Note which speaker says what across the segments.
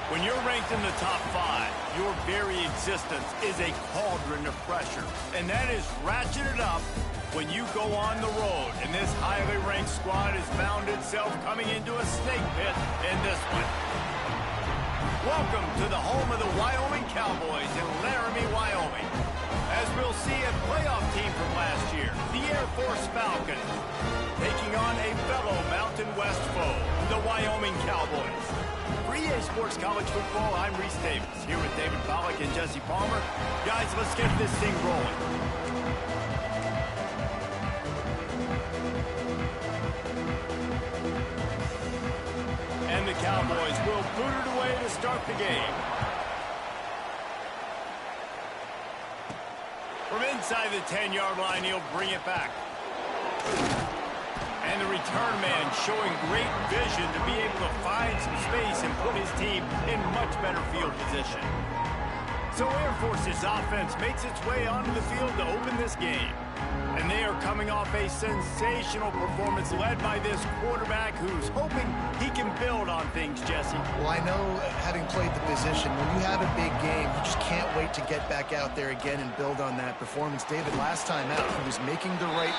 Speaker 1: When you're ranked in the top 5, your very existence is a cauldron of pressure. And that is ratcheted up when you go on the road. And this highly ranked squad has found itself coming into a snake pit in this one. Welcome to the home of the Wyoming Cowboys in Laramie, Wyoming. As we'll see a playoff team from last year, the Air Force Falcons, taking on a fellow Mountain West foe, the Wyoming Cowboys. For EA Sports College Football, I'm Reese Davis, here with David Pollack and Jesse Palmer. Guys, let's get this thing rolling. And the Cowboys will boot it away to start the game. From inside the 10-yard line, he'll bring it back. And the return man showing great vision to be able to find some space and put his team in much better field position. So Air Force's offense makes its way onto the field to open this game. And they are coming off a sensational performance led by this quarterback who's hoping he can build on things, Jesse.
Speaker 2: Well, I know, having played the position, when you have a big game, you just can't wait to get back out there again and build on that performance. David, last time out, he was making the right...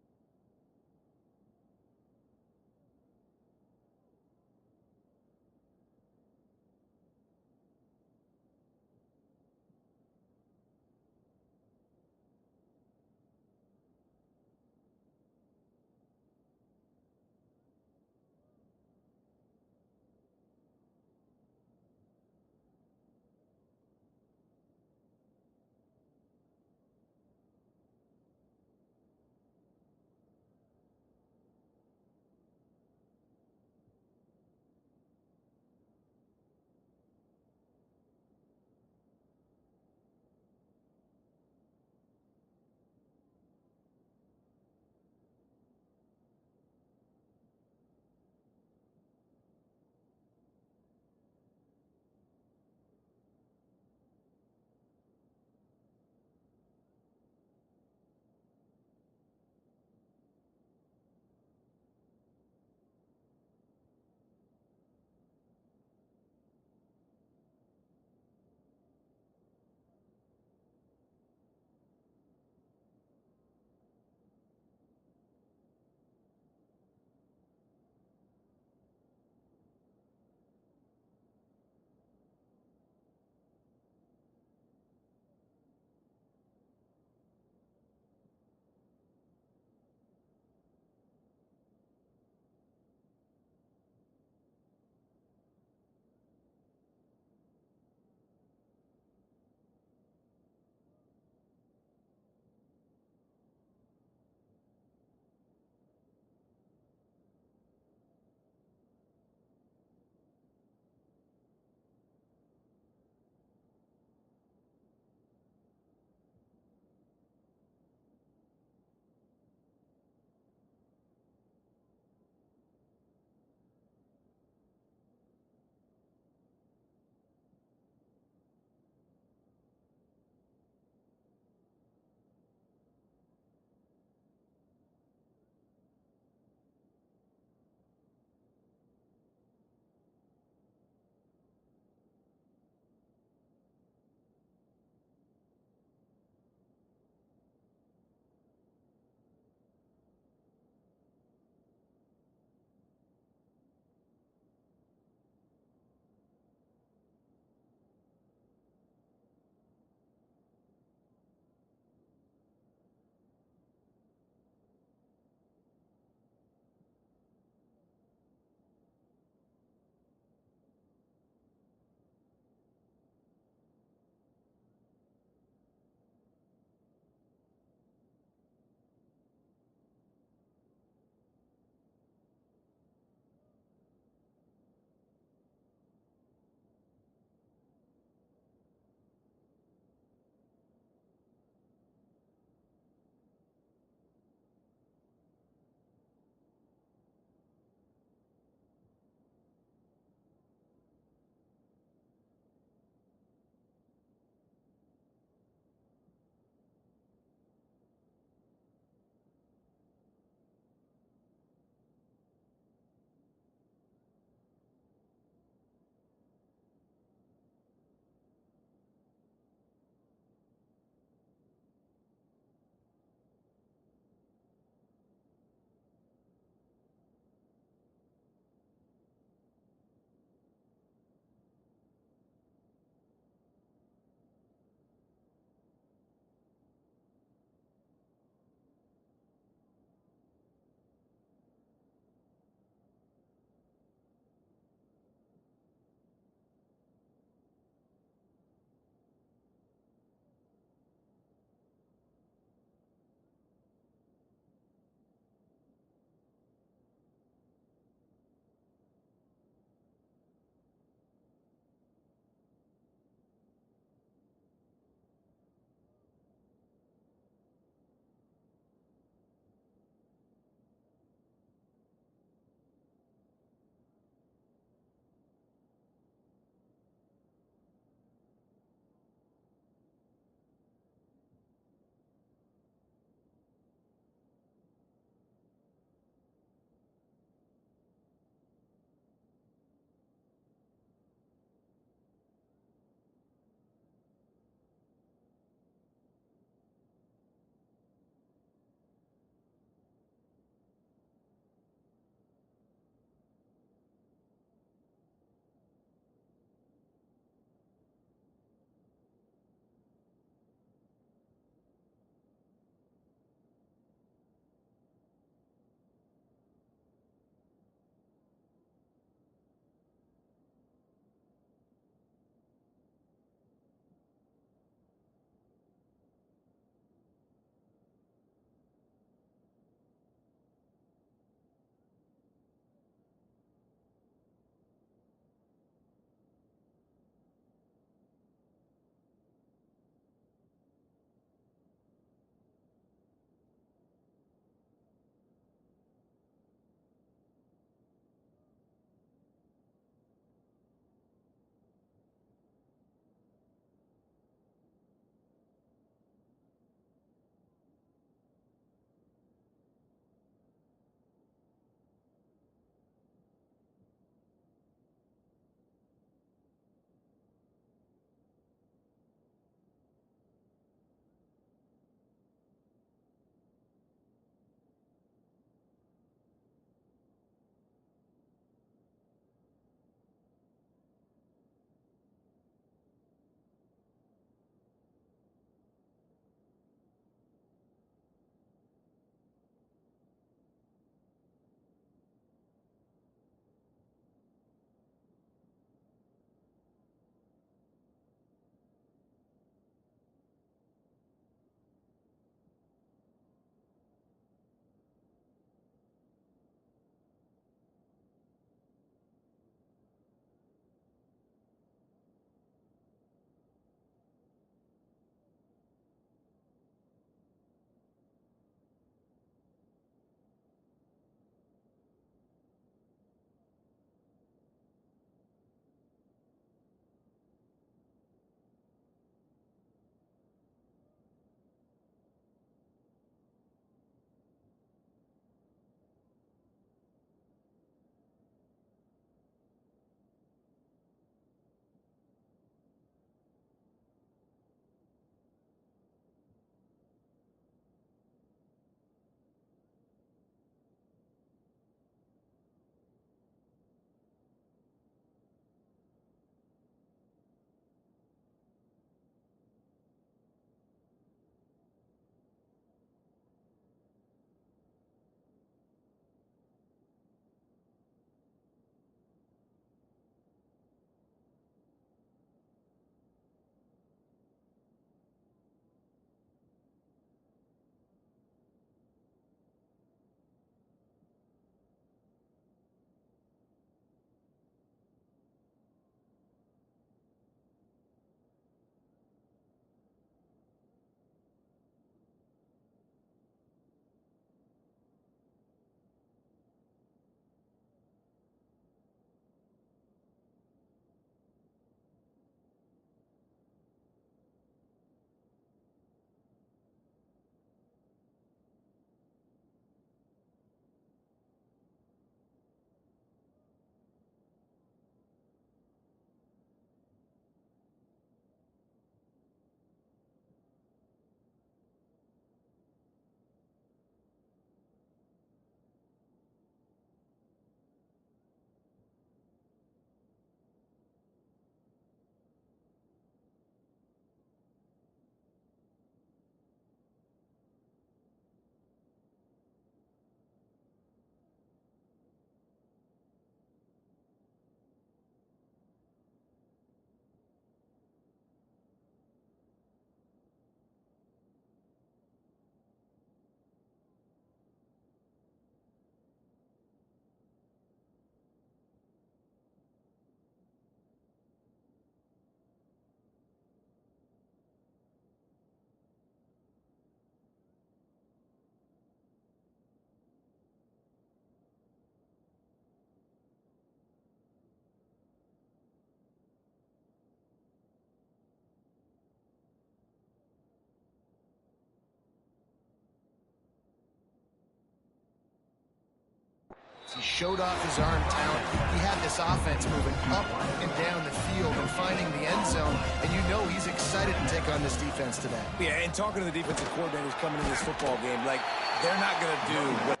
Speaker 2: showed off his arm talent. He had this offense moving up and down the field and finding the end zone, and you know he's excited to take on this defense today.
Speaker 3: Yeah, and talking to the defensive coordinators coming into this football game, like, they're not going to do what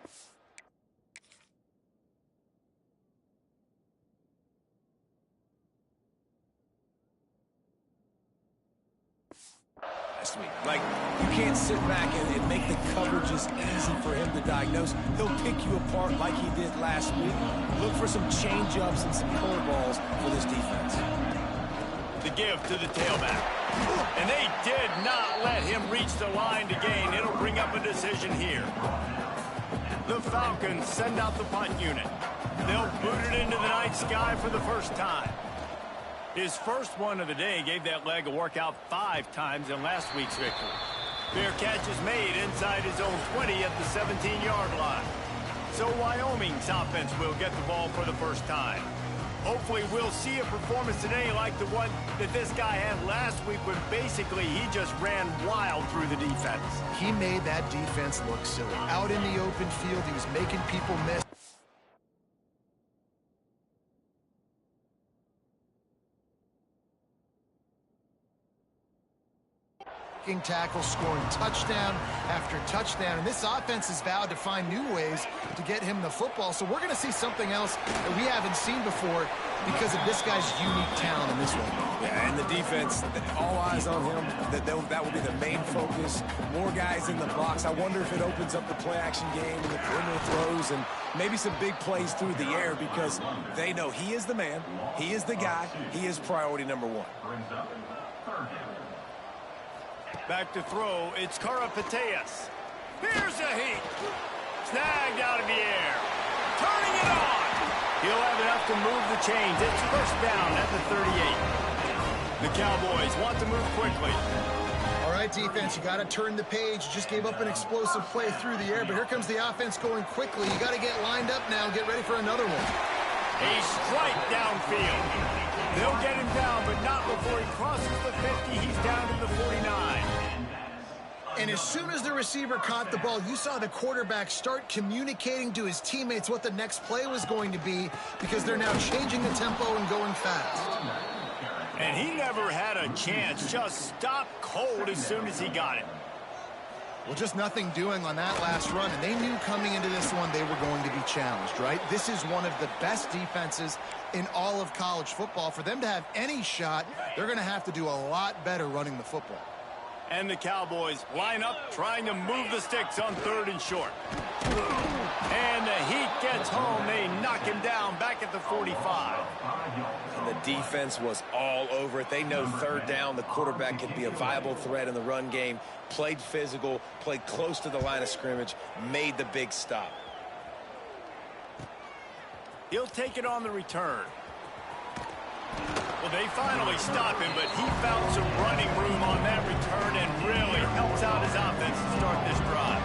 Speaker 3: last week. Like, you can't sit back and make the coverages easy for him to diagnose. He'll pick you apart like he did last week. Look for some change-ups and some curveballs for this defense.
Speaker 1: The give to the tailback. And they did not let him reach the line to gain. It'll bring up a decision here. The Falcons send out the punt unit. They'll boot it into the night sky for the first time. His first one of the day gave that leg a workout 5 times in last week's victory. Fair catch is made inside his own 20 at the 17-yard line. So Wyoming's offense will get the ball for the first time. Hopefully we'll see a performance today like the one that this guy had last week when basically he just ran wild through the defense.
Speaker 2: He made that defense look silly. Out in the open field, he was making people miss. Tackle, scoring touchdown after touchdown, and this offense has vowed to find new ways to get him the football. So we're going to see something else that we haven't seen before because of this guy's unique talent in this one.
Speaker 3: Yeah, and the defense, all eyes on him. That will be the main focus. More guys in the box. I wonder if it opens up the play-action game and the perimeter throws and maybe some big plays through the air because they know he is the man, he is the guy, he is priority number 1.
Speaker 1: Back to throw, it's Karapateas. Here's a heat. Snagged out of the air. Turning it on. He'll have enough to move the chains. It's first down at the 38. The Cowboys want to move quickly.
Speaker 2: All right, defense, you got to turn the page. You just gave up an explosive play through the air, but here comes the offense going quickly. You got to get lined up now and get ready for another one.
Speaker 1: A strike downfield. They'll get him down, but not before he crosses the 50. He's down to the 49.
Speaker 2: And as soon as the receiver caught the ball, you saw the quarterback start communicating to his teammates what the next play was going to be because they're now changing the tempo and going fast.
Speaker 1: And he never had a chance. Just stopped cold as soon as he got it.
Speaker 2: Well, just nothing doing on that last run, and they knew coming into this one they were going to be challenged, right? This is one of the best defenses in all of college football. For them to have any shot, they're going to have to do a lot better running the football.
Speaker 1: And the Cowboys line up, trying to move the sticks on 3rd and short. And the Heat gets home. They knock him down back at the 45.
Speaker 3: And the defense was all over it. They know 3rd down, the quarterback could be a viable threat in the run game. Played physical, played close to the line of scrimmage, made the big stop.
Speaker 1: He'll take it on the return. Well, they finally stop him, but he found some running room on that return and really helps out his offense to start this drive.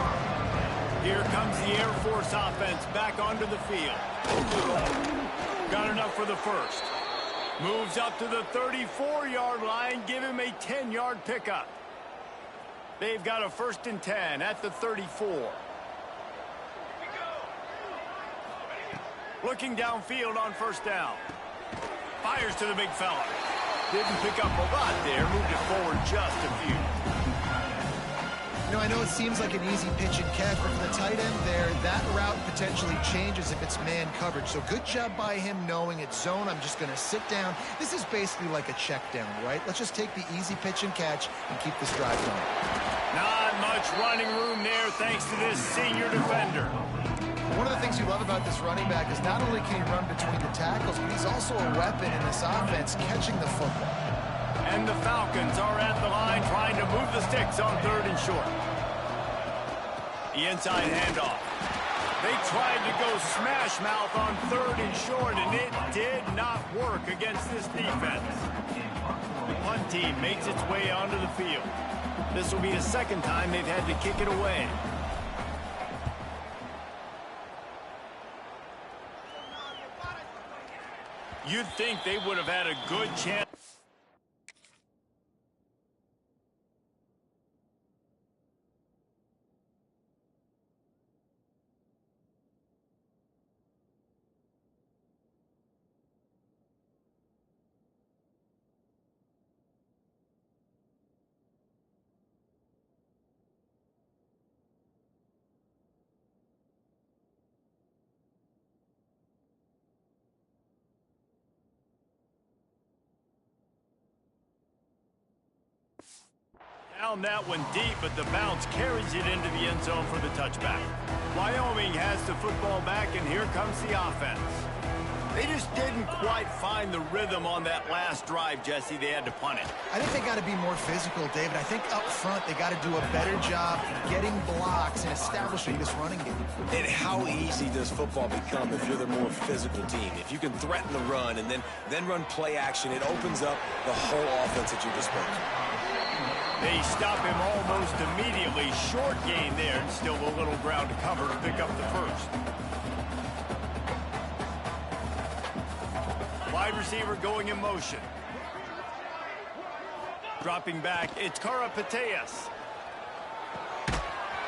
Speaker 1: Here comes the Air Force offense back onto the field. Got enough for the first. Moves up to the 34-yard line, give him a 10-yard pickup. They've got a 1st and 10 at the 34. Looking downfield on 1st down. Fires to the big fella. Didn't pick up a lot there. Moved it forward just a few.
Speaker 2: You know, I know it seems like an easy pitch and catch, but for the tight end there, that route potentially changes if it's man coverage. So good job by him knowing it's zone. I'm just going to sit down. This is basically like a check down, right? Let's just take the easy pitch and catch and keep this drive going.
Speaker 1: Not much running room there thanks to this senior defender.
Speaker 2: One of the things you love about this running back is not only can he run between the tackles, but he's also a weapon in this offense catching the football.
Speaker 1: And the Falcons are at the line trying to move the sticks on 3rd and short. The inside handoff. They tried to go smash mouth on 3rd and short, and it did not work against this defense. The punt team makes its way onto the field. This will be the 2nd time they've had to kick it away. You'd think they would have had a good chance. found that one deep, but the bounce carries it into the end zone for the touchback. Wyoming has the football back, and here comes the offense. They just didn't quite find the rhythm on that last drive, Jesse. They had to punt it.
Speaker 2: I think they got to be more physical, David. I think up front they got to do a better job getting blocks and establishing this running game.
Speaker 3: And how easy does football become if you're the more physical team? If you can threaten the run and then run play action, it opens up the whole offense at your disposal.
Speaker 1: They stop him almost immediately. Short gain there, and still a little ground to cover to pick up the first. Wide receiver going in motion. Dropping back, it's Karapateas.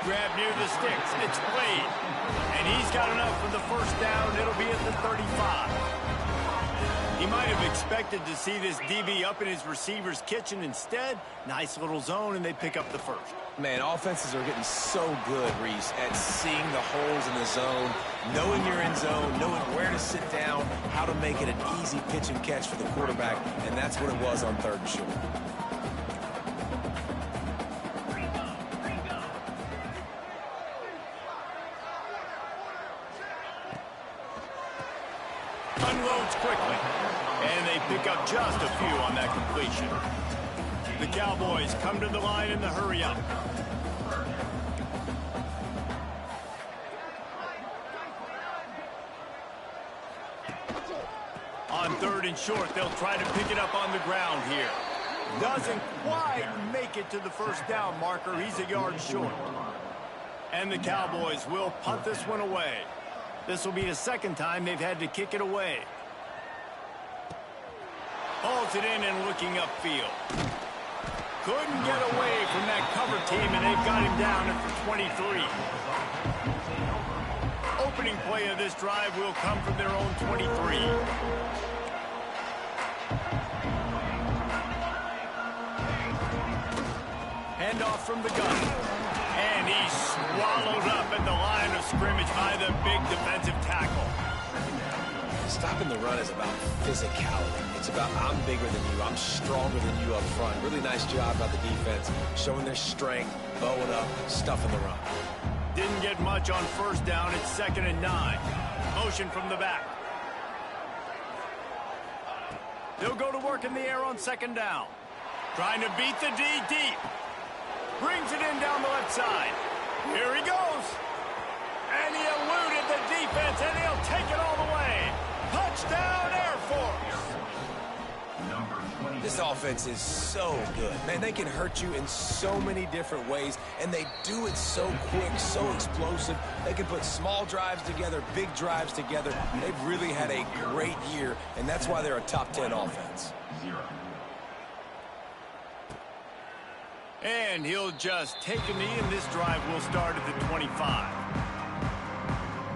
Speaker 1: Grab near the sticks, it's played. And he's got enough for the first down. It'll be at the 35. He might have expected to see this DB up in his receiver's kitchen. Instead, nice little zone, and they pick up the first.
Speaker 3: Man, offenses are getting so good, Reese, at seeing the holes in the zone, knowing your end zone, knowing where to sit down, how to make it an easy pitch and catch for the quarterback, and that's what it was on 3rd and short.
Speaker 1: Unloads quickly, and they pick up just a few on that completion. The Cowboys come to the line in the hurry-up. On 3rd and short, they'll try to pick it up on the ground here. Doesn't quite make it to the first down marker. He's a yard short. And the Cowboys will punt this one away. This will be the second time they've had to kick it away. Hauls it in and looking upfield. Couldn't get away from that cover team, and they've got him down at the 23. Opening play of this drive will come from their own 23. Handoff from the gun. And he's swallowed up at the line of scrimmage by the big defensive tackle.
Speaker 3: Stopping the run is about physicality. It's about I'm bigger than you, I'm stronger than you up front. Really nice job by the defense, showing their strength, bowing up, stuffing the run.
Speaker 1: Didn't get much on first down. It's 2nd and 9. Motion from the back. They'll go to work in the air on 2nd down. Trying to beat the D deep. Brings it in down the left side. Here he goes. And he eluded the defense, and he'll take it all the way. Touchdown, Air Force.
Speaker 3: This offense is so good. Man, they can hurt you in so many different ways, and they do it so quick, so explosive. They can put small drives together, big drives together. They've really had a great year, and that's why they're a top 10 offense.
Speaker 1: And he'll just take a knee, and this drive will start at the 25.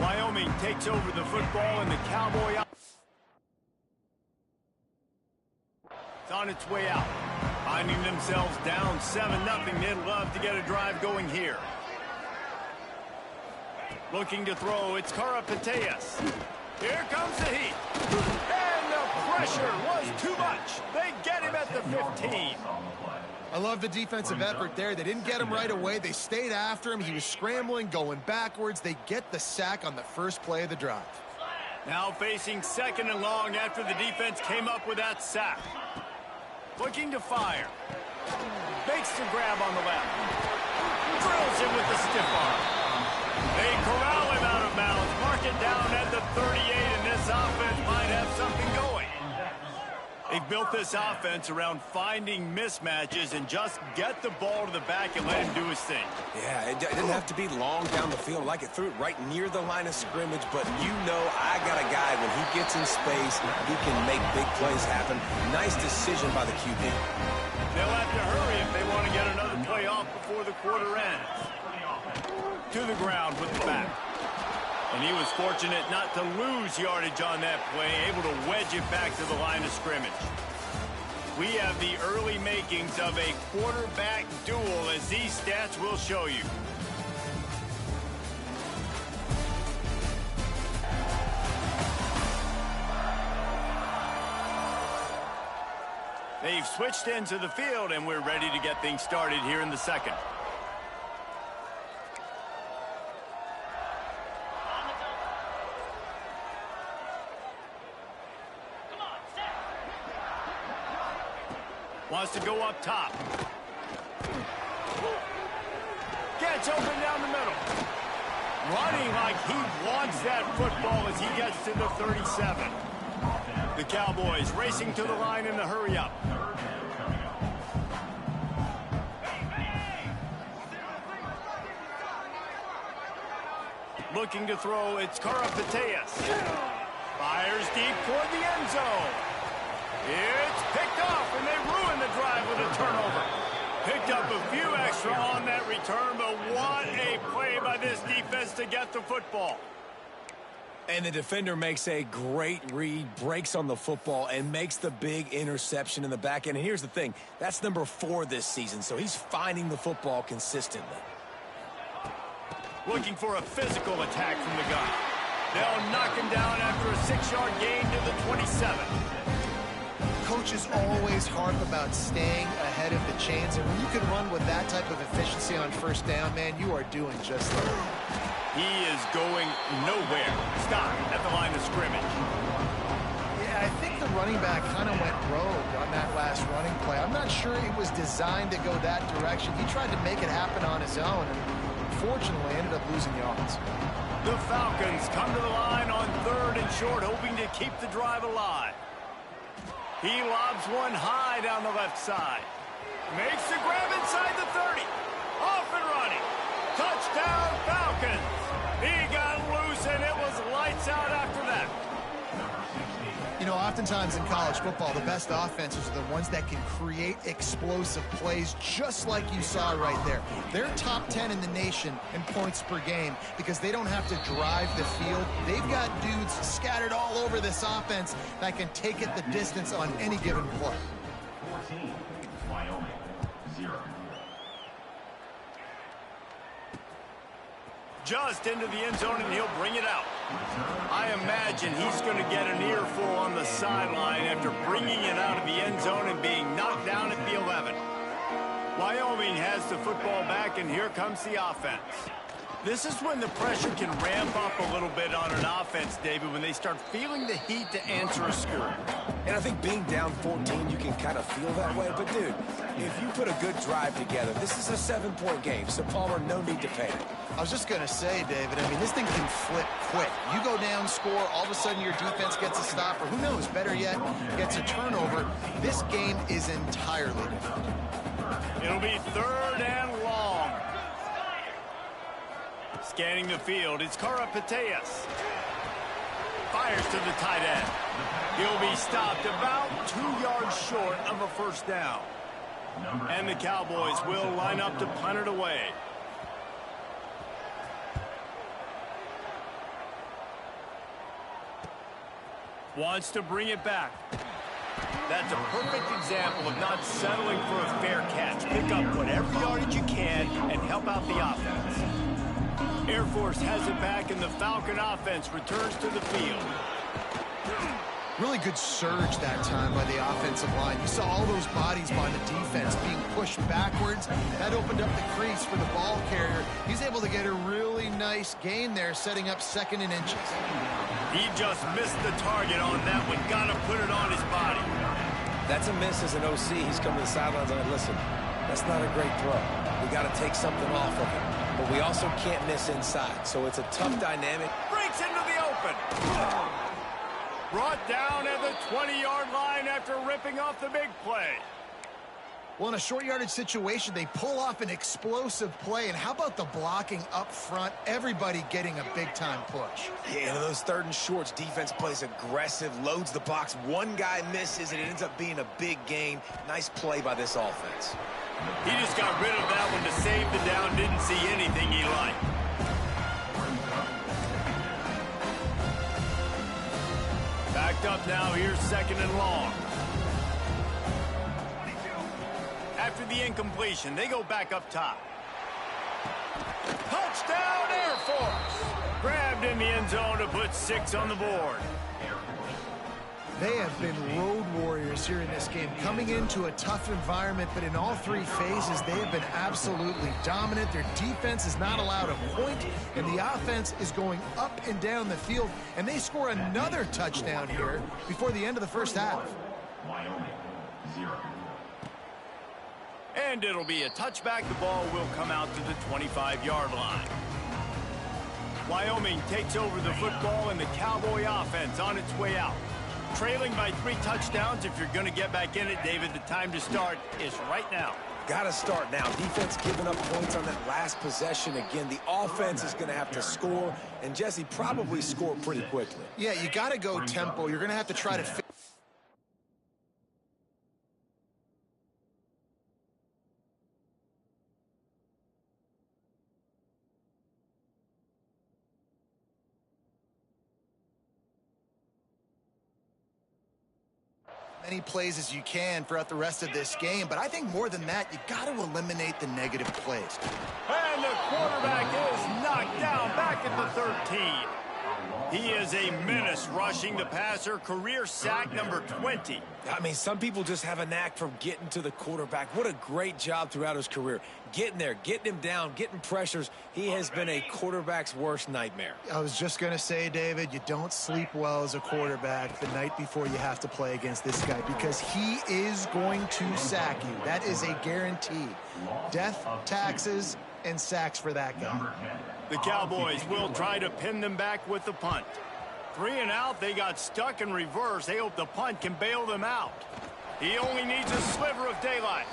Speaker 1: Wyoming takes over the football, and the Cowboy it's on its way out. Finding themselves down 7-0. They'd love to get a drive going here. Looking to throw, it's Karapateas. Here comes the heat. And the pressure was too much. They get him at the 15.
Speaker 2: I love the defensive effort there. They didn't get him right away. They stayed after him. He was scrambling, going backwards. They get the sack on the first play of the drive.
Speaker 1: Now facing 2nd and long after the defense came up with that sack. Looking to fire. Makes the grab on the left. Drills him with the stiff arm. They corral him out of bounds. Mark it down at the 38, and this offense might have something going. They've built this offense around finding mismatches and just get the ball to the back and let him do his thing.
Speaker 3: Yeah, it didn't have to be long down the field. Like it threw it right near the line of scrimmage, but you know I got a guy, when he gets in space, he can make big plays happen. Nice decision by the QB.
Speaker 1: They'll have to hurry if they want to get another play off before the quarter ends. To the ground with the back. And he was fortunate not to lose yardage on that play, able to wedge it back to the line of scrimmage. We have the early makings of a quarterback duel, as these stats will show you. They've switched into the field, and we're ready to get things started here in the second. Wants to go up top. Gets open down the middle. Running like he wants that football as he gets to the 37. The Cowboys racing to the line in the hurry up. Looking to throw, it's Karapateas. Fires deep toward the end zone. It's picked off, and they ruin the drive with a turnover. Picked up a few extra on that return, but what a play by this defense to get the football.
Speaker 3: And the defender makes a great read, breaks on the football, and makes the big interception in the back end. And here's the thing, that's number 4 this season, so he's finding the football consistently.
Speaker 1: Looking for a physical attack from the gun. They'll knock him down after a 6-yard gain to the 27.
Speaker 2: Coaches always harp about staying ahead of the chains, and when you can run with that type of efficiency on first down, man, you are doing just that.
Speaker 1: He is going nowhere. Stop at the line of scrimmage.
Speaker 2: Yeah, I think the running back kind of went rogue on that last running play. I'm not sure it was designed to go that direction. He tried to make it happen on his own, and unfortunately ended up losing yards.
Speaker 1: The Falcons come to the line on 3rd and short, hoping to keep the drive alive. He lobs one high down the left side. Makes the grab inside the 30. Off and running. Touchdown, Falcons. He got loose, and it was lights out after that.
Speaker 2: You know, oftentimes in college football, the best offenses are the ones that can create explosive plays, just like you saw right there. They're top 10 in the nation in points per game because they don't have to drive the field. They've got dudes scattered all over this offense that can take it the distance on any given play.
Speaker 4: 14, Wyoming, 0.
Speaker 1: Just into the end zone, and he'll bring it out. I imagine he's going to get an earful on the sideline after bringing it out of the end zone and being knocked down at the 11. Wyoming has the football back, and here comes the offense. This is when the pressure can ramp up a little bit on an offense, David, when they start feeling the heat to answer a scoop.
Speaker 3: And I think being down 14, you can kind of feel that way. But, dude, if you put a good drive together, this is a 7-point game, so Palmer, no need to panic.
Speaker 2: I was just going to say, David, I mean, this thing can flip quick. You go down, score, all of a sudden your defense gets a stop, or who knows, better yet, gets a turnover. This game is entirely different.
Speaker 1: It'll be 3rd and long. Scanning the field, it's Karapateas. Fires to the tight end. He'll be stopped about 2 yards short of a first down. And the Cowboys will line up to punt it away. Wants to bring it back. That's a perfect example of not settling for a fair catch. Pick up whatever yardage you can and help out the offense. Air Force has it back, and the Falcon offense returns to the field.
Speaker 2: Really good surge that time by the offensive line. You saw all those bodies by the defense being pushed backwards. That opened up the crease for the ball carrier. He's able to get a really nice gain there, setting up 2nd and inches.
Speaker 1: He just missed the target on that one. Got to put it on his body.
Speaker 3: That's a miss as an OC. He's coming to the sidelines and listen, that's not a great throw. We got to take something off of it. But we also can't miss inside. So it's a tough dynamic.
Speaker 1: Breaks into the open. Brought down at the 20-yard line after ripping off the big play.
Speaker 2: Well, in a short yardage situation, they pull off an explosive play. And how about the blocking up front? Everybody getting a big-time push.
Speaker 3: Yeah, and those 3rd and shorts, defense plays aggressive, loads the box. One guy misses, and it ends up being a big gain. Nice play by this offense.
Speaker 1: He just got rid of that one to save the down. Didn't see anything he liked. Backed up now. Here's 2nd and long. After the incompletion, they go back up top. Touchdown, Air Force! Grabbed in the end zone to put 6 on the board.
Speaker 2: They have been road warriors here in this game, coming into a tough environment, but in all three phases, they have been absolutely dominant. Their defense is not allowed a point, and the offense is going up and down the field, and they score another touchdown here before the end of the first half.
Speaker 4: Wyoming, 0.
Speaker 1: And it'll be a touchback. The ball will come out to the 25-yard line. Wyoming takes over the football, and the Cowboy offense on its way out. Trailing by 3 touchdowns. If you're going to get back in it, David, the time to start is right now.
Speaker 3: Got to start now. Defense giving up points on that last possession. Again, the offense is going to have to score, and Jesse probably score pretty quickly.
Speaker 2: Yeah, you got to go tempo. You're going to have to try to many plays as you can throughout the rest of this game, but I think more than that, you got to eliminate the negative plays.
Speaker 1: And the quarterback is knocked down back at the 13. He is a menace rushing the passer, career sack number 20.
Speaker 3: I mean, some people just have a knack for getting to the quarterback. What a great job throughout his career. Getting there, getting him down, getting pressures. He has been a quarterback's worst nightmare.
Speaker 2: I was just going to say, David, you don't sleep well as a quarterback the night before you have to play against this guy because he is going to sack you. That is a guarantee. Death, taxes, and sacks for that guy.
Speaker 1: The Cowboys will try to pin them back with the punt. 3 and out, they got stuck in reverse. They hope the punt can bail them out. He only needs a sliver of daylight.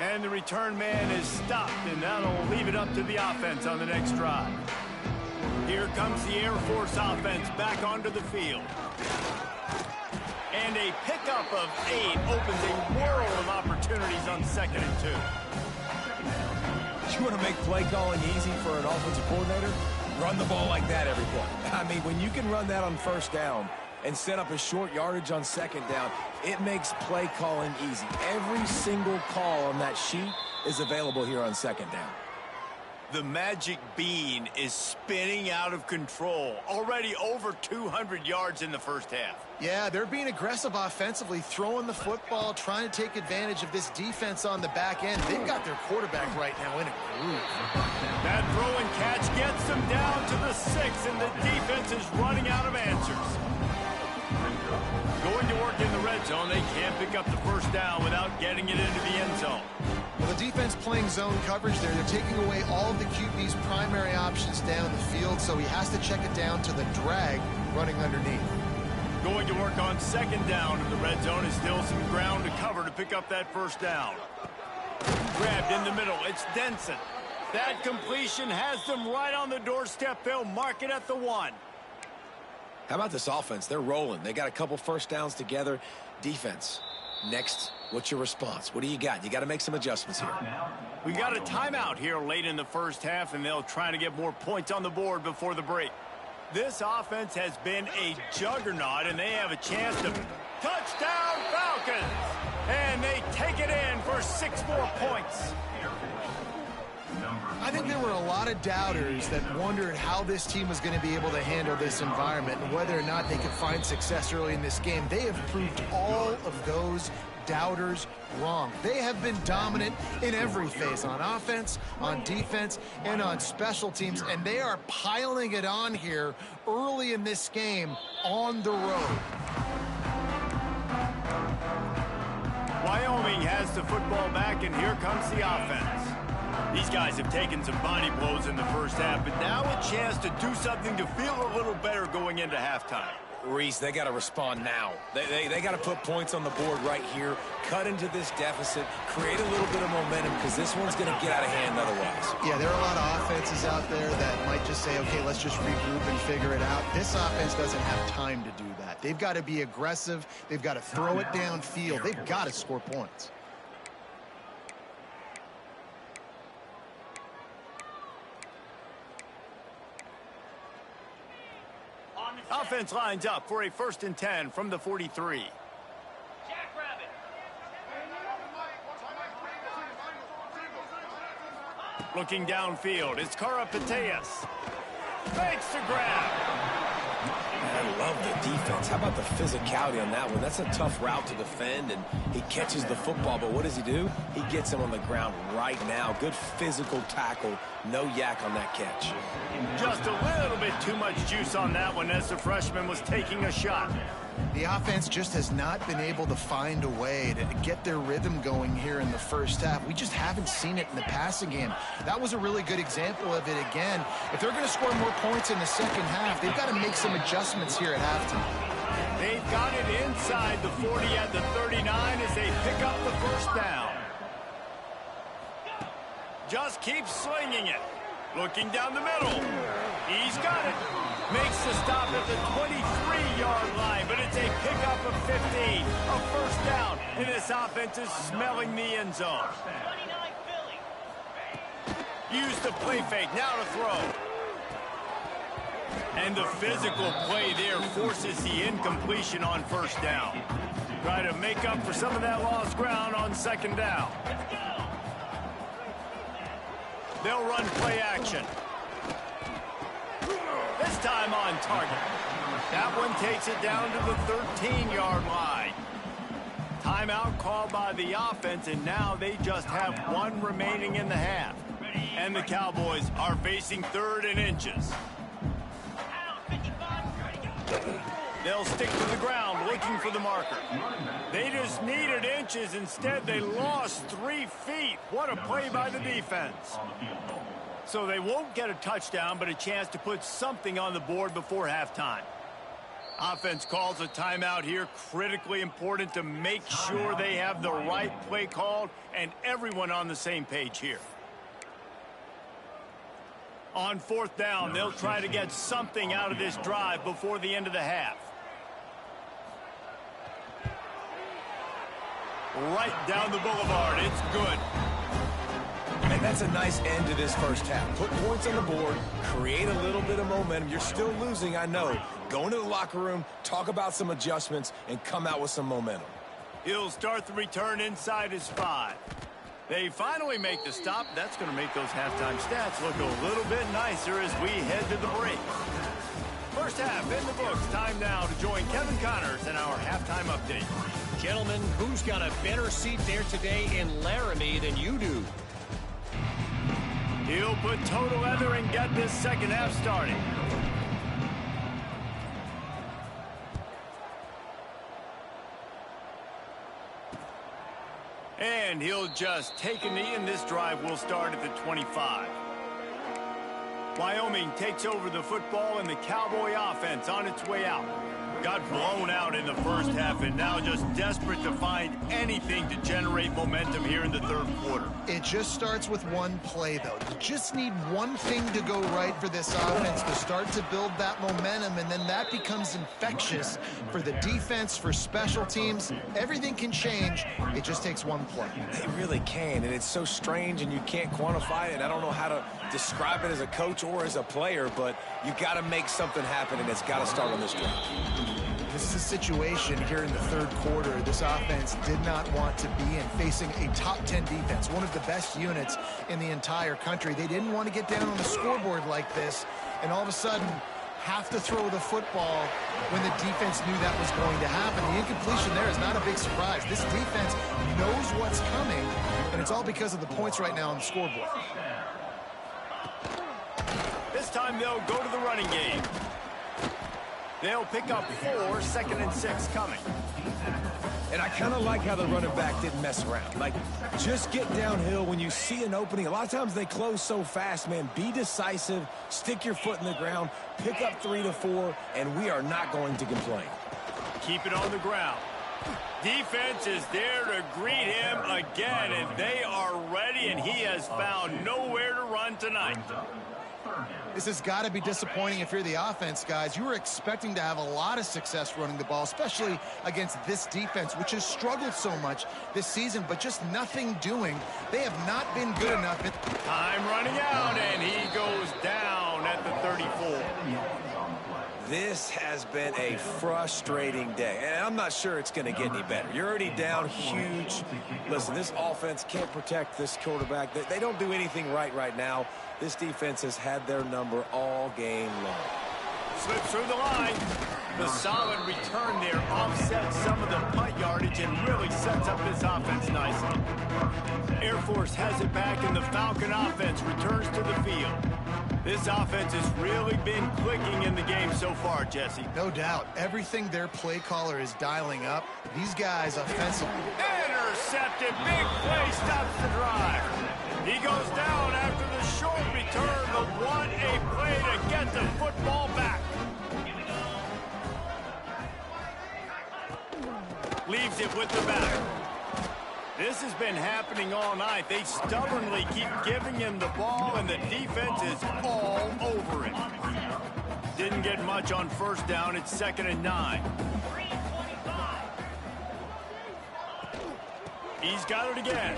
Speaker 1: And the return man is stopped, and that'll leave it up to the offense on the next drive. Here comes the Air Force offense back onto the field. And a pickup of 8 opens a world of opportunities on 2nd and 2.
Speaker 3: You want to make play calling easy for an offensive coordinator? Run the ball like that every play. I mean, when you can run that on 1st down and set up a short yardage on 2nd down, it makes play calling easy. Every single call on that sheet is available here on 2nd down.
Speaker 1: The magic bean is spinning out of control. Already over 200 yards in the first half.
Speaker 2: Yeah, they're being aggressive offensively, throwing the football, trying to take advantage of this defense on the back end. They've got their quarterback right now in a groove.
Speaker 1: That throw and catch gets them down to the 6, and the defense is running out of answers. Going to work in the red zone, they can't pick up the 1st down without getting it into the end zone.
Speaker 2: Well, the defense playing zone coverage there. They're taking away all of the QB's primary options down the field, so he has to check it down to the drag running underneath.
Speaker 1: Going to work on 2nd down in the red zone is still some ground to cover to pick up that 1st down. Grabbed in the middle. It's Denson. That completion has them right on the doorstep. They'll mark it at the 1.
Speaker 3: How about this offense? They're rolling. They got a couple 1st downs together. Defense. Next, what's your response? What do you got? You got to make some adjustments here.
Speaker 1: We got a timeout here late in the 1st half, and they'll try to get more points on the board before the break. This offense has been a juggernaut, and they have a chance to touchdown Falcons. And they take it in for 6 more points.
Speaker 2: I think there were a lot of doubters that wondered how this team was going to be able to handle this environment and whether or not they could find success early in this game. They have proved all of those doubters wrong. They have been dominant in every phase, on offense, on defense, and on special teams, and they are piling it on here early in this game on the road.
Speaker 1: Wyoming has the football back, and here comes the offense. These guys have taken some body blows in the 1st half, but now a chance to do something to feel a little better going into halftime.
Speaker 3: Reese, they got to respond now. They got to put points on the board right here, cut into this deficit, create a little bit of momentum because this one's going to get out of hand otherwise.
Speaker 2: Yeah, there are a lot of offenses out there that might just say, okay, let's just regroup and figure it out. This offense doesn't have time to do that. They've got to be aggressive. They've got to throw it downfield. They've got to score points.
Speaker 1: Offense lines up for a 1st and 10 from the 43. Looking downfield, it's Karapateas. Fakes to grab.
Speaker 3: I love the defense. How about the physicality on that one? That's a tough route to defend, and he catches the football, but what does he do? He gets him on the ground right now. Good physical tackle. No yak on that catch.
Speaker 1: Just a little bit too much juice on that one as the freshman was taking a shot.
Speaker 2: The offense just has not been able to find a way to get their rhythm going here in the first half. We just haven't seen it in the passing game. That was a really good example of it again. If they're going to score more points in the second half, they've got to make some adjustments here at halftime.
Speaker 1: They've got it inside the 40 at the 39 as they pick up the first down. Just keep slinging it. Looking down the middle. He's got it. Makes the stop at the 23-yard line, but it's a pickup of 15. A first down, and this offense is smelling the end zone. Use the play fake, now to throw. And the physical play there forces the incompletion on first down. Try to make up for some of that lost ground on second down. They'll run play action. This time on target. That one takes it down to the 13-yard line. Timeout called by the offense, and now they just have one remaining in the half. And the Cowboys are facing 3rd and inches. They'll stick to the ground looking for the marker. They just needed inches. Instead, they lost 3 feet. What a play by the defense. So they won't get a touchdown, but a chance to put something on the board before halftime. Offense calls a timeout here. Critically important to make sure they have the right play called and everyone on the same page here. On 4th down, they'll try to get something out of this drive before the end of the half. Right down the boulevard. It's good.
Speaker 3: And that's a nice end to this first half. Put points on the board, create a little bit of momentum. You're still losing, I know. Go into the locker room, talk about some adjustments, and come out with some momentum.
Speaker 1: He'll start the return inside his 5. They finally make the stop. That's going to make those halftime stats look a little bit nicer as we head to the break. First half in the books. Time now to join Kevin Connors in our halftime update.
Speaker 5: Gentlemen, who's got a better seat there today in Laramie than you do?
Speaker 1: He'll put total leather and get this second half started. And he'll just take a knee, and this drive will start at the 25. Wyoming takes over the football, and the Cowboy offense on its way out. Got blown out in the first half and now just desperate to find anything to generate momentum here in the 3rd quarter.
Speaker 2: It just starts with one play, though. You just need one thing to go right for this offense to start to build that momentum, and then that becomes infectious for the defense, for special teams. Everything can change. It just takes one play.
Speaker 3: It really can, and it's so strange, and you can't quantify it. I don't know how to describe it as a coach or as a player, but you got to make something happen, and it's got to start on this drive.
Speaker 2: This is a situation here in the 3rd quarter this offense did not want to be in, facing a top 10 defense, one of the best units in the entire country. They didn't want to get down on the scoreboard like this, and all of a sudden have to throw the football when the defense knew that was going to happen. The incompletion there is not a big surprise. This defense knows what's coming, and it's all because of the points right now on the scoreboard.
Speaker 1: This time they'll go to the running game. They'll pick up 4, 2nd and 6 coming.
Speaker 3: And I kind of like how the running back didn't mess around. Like, just get downhill when you see an opening. A lot of times they close so fast, man. Be decisive, stick your foot in the ground, pick up 3 to 4, and we are not going to complain.
Speaker 1: Keep it on the ground. Defense is there to greet him again, and they are ready, and he has found nowhere to run tonight.
Speaker 2: This has got to be disappointing if you're the offense, guys. You were expecting to have a lot of success running the ball, especially against this defense, which has struggled so much this season, but just nothing doing. They have not been good enough.
Speaker 1: Time running out, and he goes down at the 34.
Speaker 3: This has been a frustrating day, and I'm not sure it's going to get any better. You're already down huge. Listen, this offense can't protect this quarterback. They don't do anything right now. This defense has had their number all game long.
Speaker 1: Slips through the line. The solid return there offsets some of the punt yardage and really sets up this offense nicely. Air Force has it back, and the Falcon offense returns to the field. This offense has really been clicking in the game so far, Jesse.
Speaker 2: No doubt. Everything their play caller is dialing up, these guys offensively.
Speaker 1: Intercepted. Big play stops the drive. He goes down after the short return, but what a play to get the football back. Leaves it with the back. This has been happening all night. They stubbornly keep giving him the ball, and the defense is all over it. Didn't get much on first down. It's 2nd and 9. He's got it again.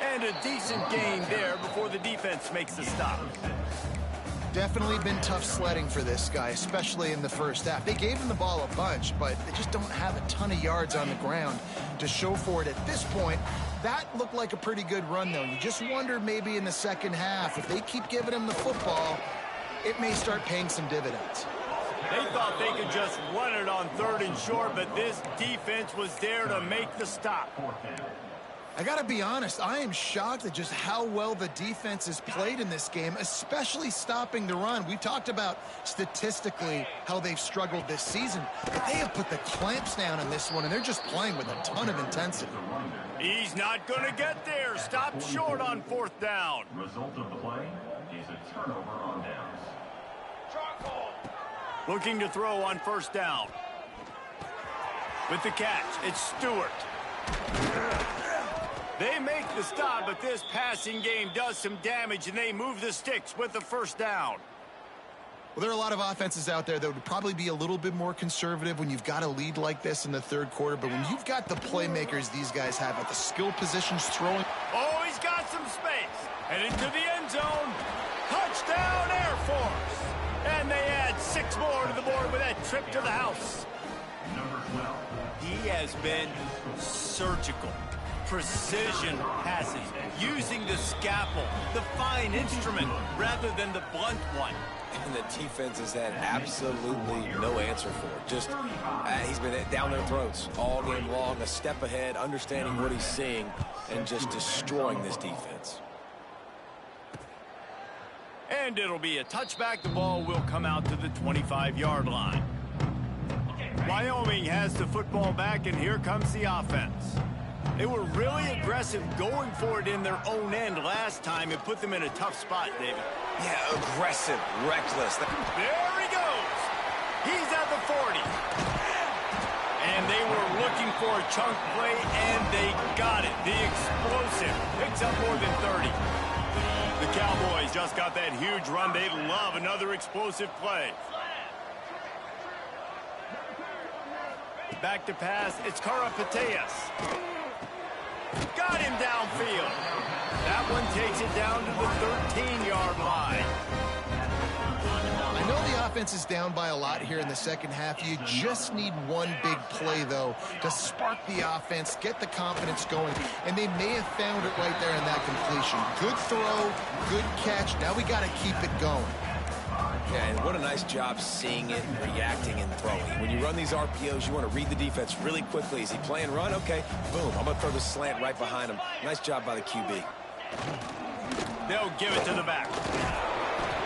Speaker 1: And a decent gain there before the defense makes the stop.
Speaker 2: Definitely been tough sledding for this guy, especially in the first half. They gave him the ball a bunch, but they just don't have a ton of yards on the ground to show for it at this point. That looked like a pretty good run, though. You just wonder maybe in the second half, if they keep giving him the football, it may start paying some dividends.
Speaker 1: They thought they could just run it on 3rd and short, but this defense was there to make the stop.
Speaker 2: I gotta be honest, I am shocked at just how well the defense has played in this game, especially stopping the run. We talked about statistically how they've struggled this season, but they have put the clamps down on this one, and they're just playing with a ton of intensity.
Speaker 1: He's not going to get there. Stopped short on 4th down.
Speaker 4: Result of the play is a turnover on downs.
Speaker 1: Looking to throw on 1st down. With the catch, it's Stewart. They make the stop, but this passing game does some damage, and they move the sticks with the 1st down.
Speaker 2: Well, there are a lot of offenses out there that would probably be a little bit more conservative when you've got a lead like this in the 3rd quarter, but when you've got the playmakers these guys have at the skill positions throwing.
Speaker 1: Oh, he's got some space. And into the end zone. Touchdown, Air Force. And they add 6 more to the board with that trip to the house.
Speaker 4: Number 12.
Speaker 1: He has been surgical. Precision passes, using the scalpel, the fine instrument, rather than the blunt one.
Speaker 3: And the defense has had absolutely no answer for it. Just, he's been down their throats all game long, a step ahead, understanding what he's seeing, and just destroying this defense.
Speaker 1: And it'll be a touchback. The ball will come out to the 25-yard line. Wyoming has the football back, and here comes the offense. They were really aggressive going for it in their own end last time. It put them in a tough spot, David.
Speaker 3: Yeah, aggressive, reckless.
Speaker 1: There he goes. He's at the 40. And they were looking for a chunk play, and they got it. The explosive picks up more than 30. The Cowboys just got that huge run. They love another explosive play. Back to pass. It's Karapateas. Got him downfield. That one takes it down to the 13-yard line.
Speaker 2: I know the offense is down by a lot here in the second half. You just need one big play, though, to spark the offense, get the confidence going, and they may have found it right there in that completion. Good throw, good catch. Now we got to keep it going.
Speaker 3: Yeah, and what a nice job seeing it, reacting, and throwing. When you run these RPOs, you want to read the defense really quickly. Is he playing run? Okay, boom. I'm going to throw the slant right behind him. Nice job by the QB.
Speaker 1: They'll give it to the back.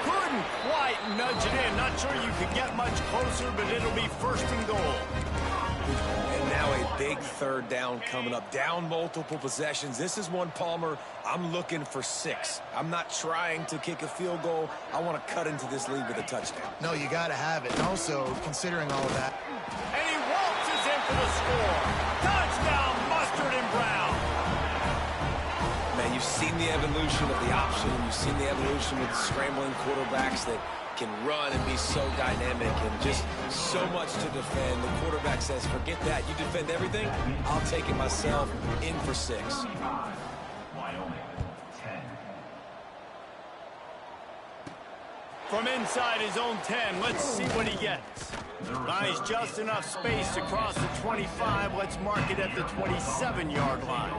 Speaker 1: Couldn't quite nudge it in. Not sure you could get much closer, but it'll be 1st and goal.
Speaker 3: And now a big 3rd down coming up. Down multiple possessions. This is one, Palmer, I'm looking for 6. I'm not trying to kick a field goal. I want to cut into this lead with a touchdown.
Speaker 2: No, you got to have it. And also, considering all of that.
Speaker 1: And he waltzes in for the score. Touchdown, Mustard and Brown.
Speaker 3: Man, you've seen the evolution of the option. You've seen the evolution with scrambling quarterbacks that can run and be so dynamic and just so much to defend. The quarterback says, forget that. You defend everything, I'll take it myself. In for 6.
Speaker 4: Wyoming, 10.
Speaker 1: From inside his own 10, let's see what he gets. Buys just enough space to cross the 25. Let's mark it at the 27-yard line.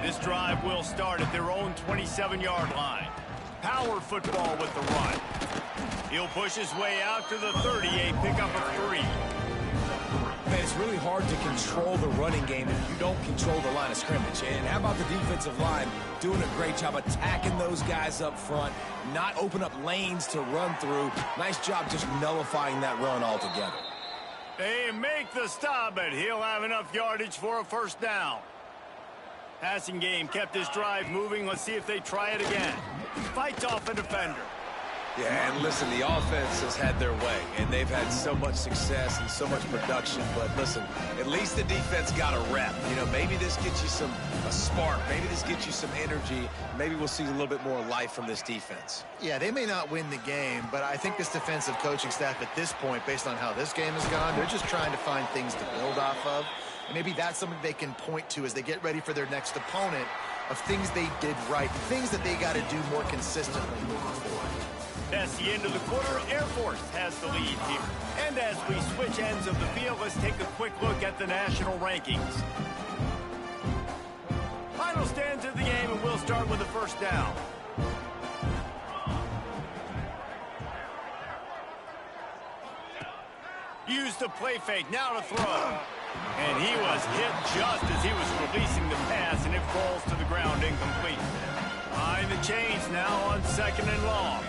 Speaker 1: This drive will start at their own 27-yard line. Power football with the run. He'll push his way out to the 38, pick up a 3.
Speaker 3: Man, it's really hard to control the running game if you don't control the line of scrimmage. And how about the defensive line doing a great job attacking those guys up front, not open up lanes to run through. Nice job just nullifying that run altogether.
Speaker 1: They make the stop, but he'll have enough yardage for a first down. Passing game kept this drive moving. Let's see if they try it again. Fights off a defender.
Speaker 3: Yeah, and listen, the offense has had their way, and they've had so much success and so much production. But listen, at least the defense got a rep. You know, maybe this gets you a spark. Maybe this gets you some energy. Maybe we'll see a little bit more life from this defense.
Speaker 2: Yeah, they may not win the game, but I think this defensive coaching staff at this point, based on how this game has gone, they're just trying to find things to build off of. And maybe that's something they can point to as they get ready for their next opponent, of things they did right, things that they got to do more consistently moving forward.
Speaker 1: That's the end of the quarter. Air Force has the lead here. And as we switch ends of the field, let's take a quick look at the national rankings. Final stands of the game, and we'll start with the first down. Use the play fake, now to throw. And he was hit just as he was releasing the pass, and it falls to the ground incomplete. Behind the chains now on 2nd and long.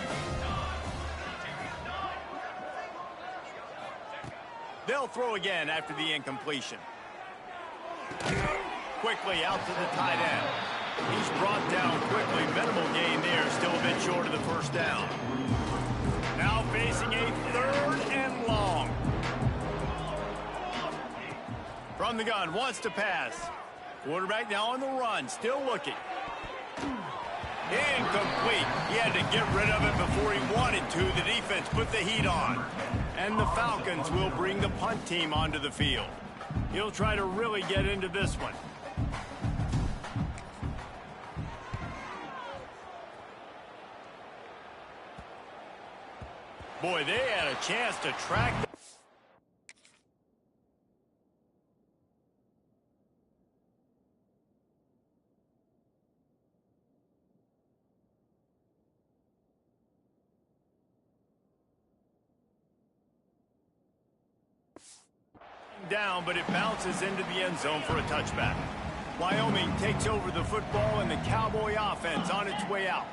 Speaker 1: They'll throw again after the incompletion. Quickly out to the tight end. He's brought down quickly. Minimal gain there, still a bit short of the first down. Now facing a 3rd and long. From the gun, wants to pass. Quarterback now on the run, still looking. Incomplete. He had to get rid of it before he wanted to. The defense put the heat on. And the Falcons will bring the punt team onto the field. He'll try to really get into this one. Boy, they had a chance to track the down, but it bounces into the end zone for a touchback. Wyoming takes over the football, and the Cowboy offense on its way out.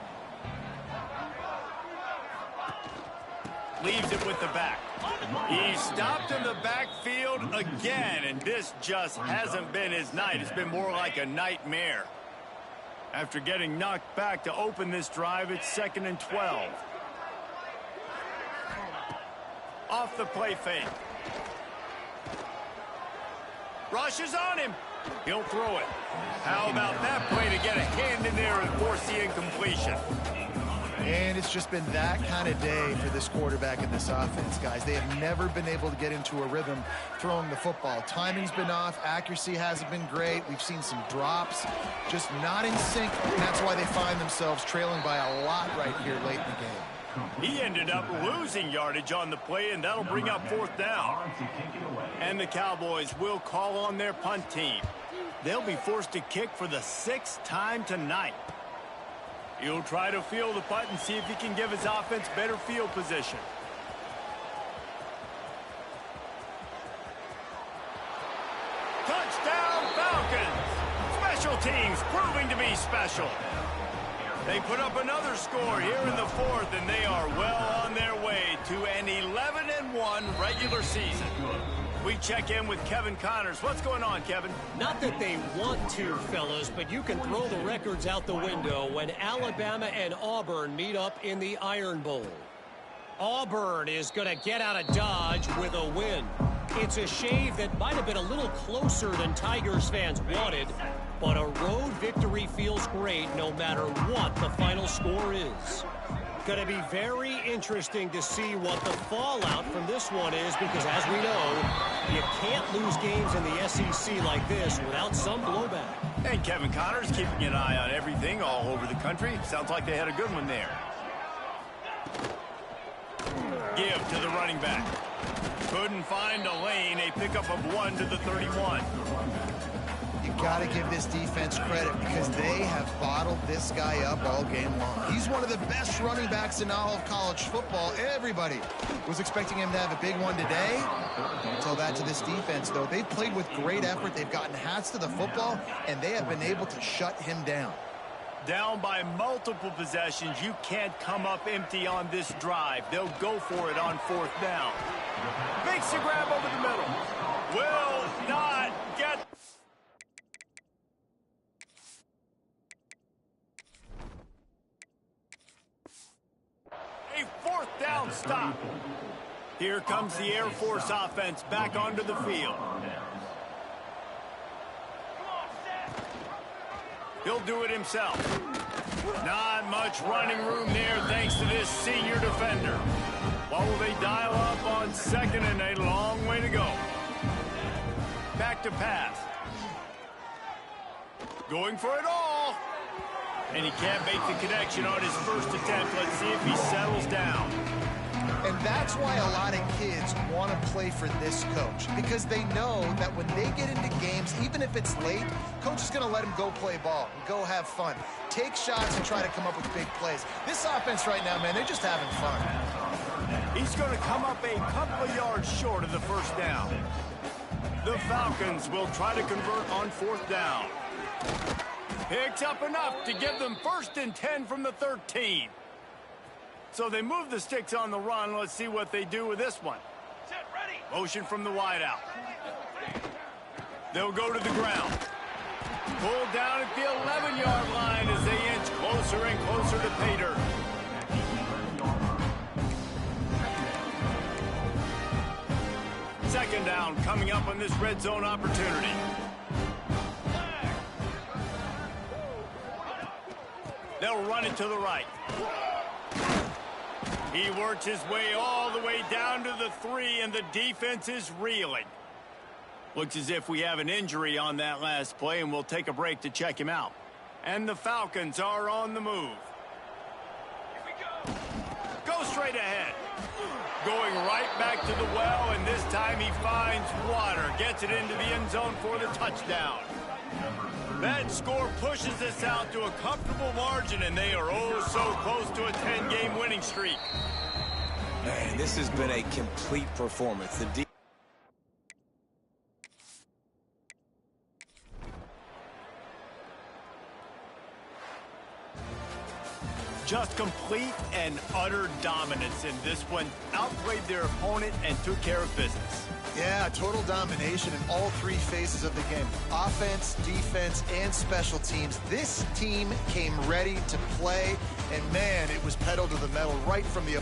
Speaker 1: Leaves it with the back. He's stopped in the backfield again, and this just hasn't been his night. It's been more like a nightmare. After getting knocked back to open this drive, it's 2nd and 12. Off the play fake. Rushes on him. He'll throw it. How about that play to get a hand in there and force the incompletion?
Speaker 2: And it's just been that kind of day for this quarterback and this offense, guys. They have never been able to get into a rhythm throwing the football. Timing's been off. Accuracy hasn't been great. We've seen some drops, just not in sync. And that's why they find themselves trailing by a lot right here late in the game.
Speaker 1: He ended up losing yardage on the play, and that'll bring up 4th down. And the Cowboys will call on their punt team. They'll be forced to kick for the 6th time tonight. He'll try to field the punt and see if he can give his offense better field position. Touchdown, Falcons! Special teams proving to be special. They put up another score here in the 4th, and they are well on their way to an 11-1 regular season. We check in with Kevin Connors. What's going on, Kevin?
Speaker 5: Not that they want to, fellas, but you can throw the records out the window when Alabama and Auburn meet up in the Iron Bowl. Auburn is going to get out of Dodge with a win. It's a shave that might have been a little closer than Tigers fans wanted, but a road victory feels great no matter what the final score is. Going to be very interesting to see what the fallout from this one is, because as we know, you can't lose games in the SEC like this without some blowback.
Speaker 1: And Kevin Connors keeping an eye on everything all over the country. Sounds like they had a good one there. Give to the running back. Couldn't find a lane. A pickup of 1 to the 31.
Speaker 2: You got to give this defense credit because they have bottled this guy up all game long. He's one of the best running backs in all of college football. Everybody was expecting him to have a big one today. Don't tell that to this defense, though. They've played with great effort. They've gotten hats to the football, and they have been able to shut him down.
Speaker 1: Down by multiple possessions, you can't come up empty on this drive. They'll go for it on 4th down. Makes a grab over the middle. Will not get... A 4th down stop. Here comes the Air Force offense back onto the field. He'll do it himself. Not much running room there thanks to this senior defender. What will they dial up on 2nd and a long way to go? Back to pass. Going for it all. And he can't make the connection on his first attempt. Let's see if he settles down.
Speaker 2: And that's why a lot of kids want to play for this coach, because they know that when they get into games, even if it's late, coach is going to let them go play ball, go have fun, take shots and try to come up with big plays. This offense right now, man, they're just having fun.
Speaker 1: He's going to come up a couple of yards short of the 1st down. The Falcons will try to convert on 4th down. Picks up enough to give them 1st and 10 from the 13. So they move the sticks on the run. Let's see what they do with this one. Motion from the wideout. They'll go to the ground. Pulled down at the 11-yard line as they inch closer and closer to pay dirt. Second down coming up on this red zone opportunity. They'll run it to the right. He works his way all the way down to the 3, and the defense is reeling. Looks as if we have an injury on that last play, and we'll take a break to check him out. And the Falcons are on the move. Here we go. Go straight ahead. Going right back to the well, and this time he finds water. Gets it into the end zone for the touchdown. That score pushes us out to a comfortable margin, and they are oh so close to a 10-game winning streak.
Speaker 3: Man, this has been a complete performance.
Speaker 1: Just complete and utter dominance in this one. Outplayed their opponent and took care of business.
Speaker 2: Yeah, total domination in all 3 phases of the game. Offense, defense, and special teams. This team came ready to play, and man, it was pedal to the metal right from the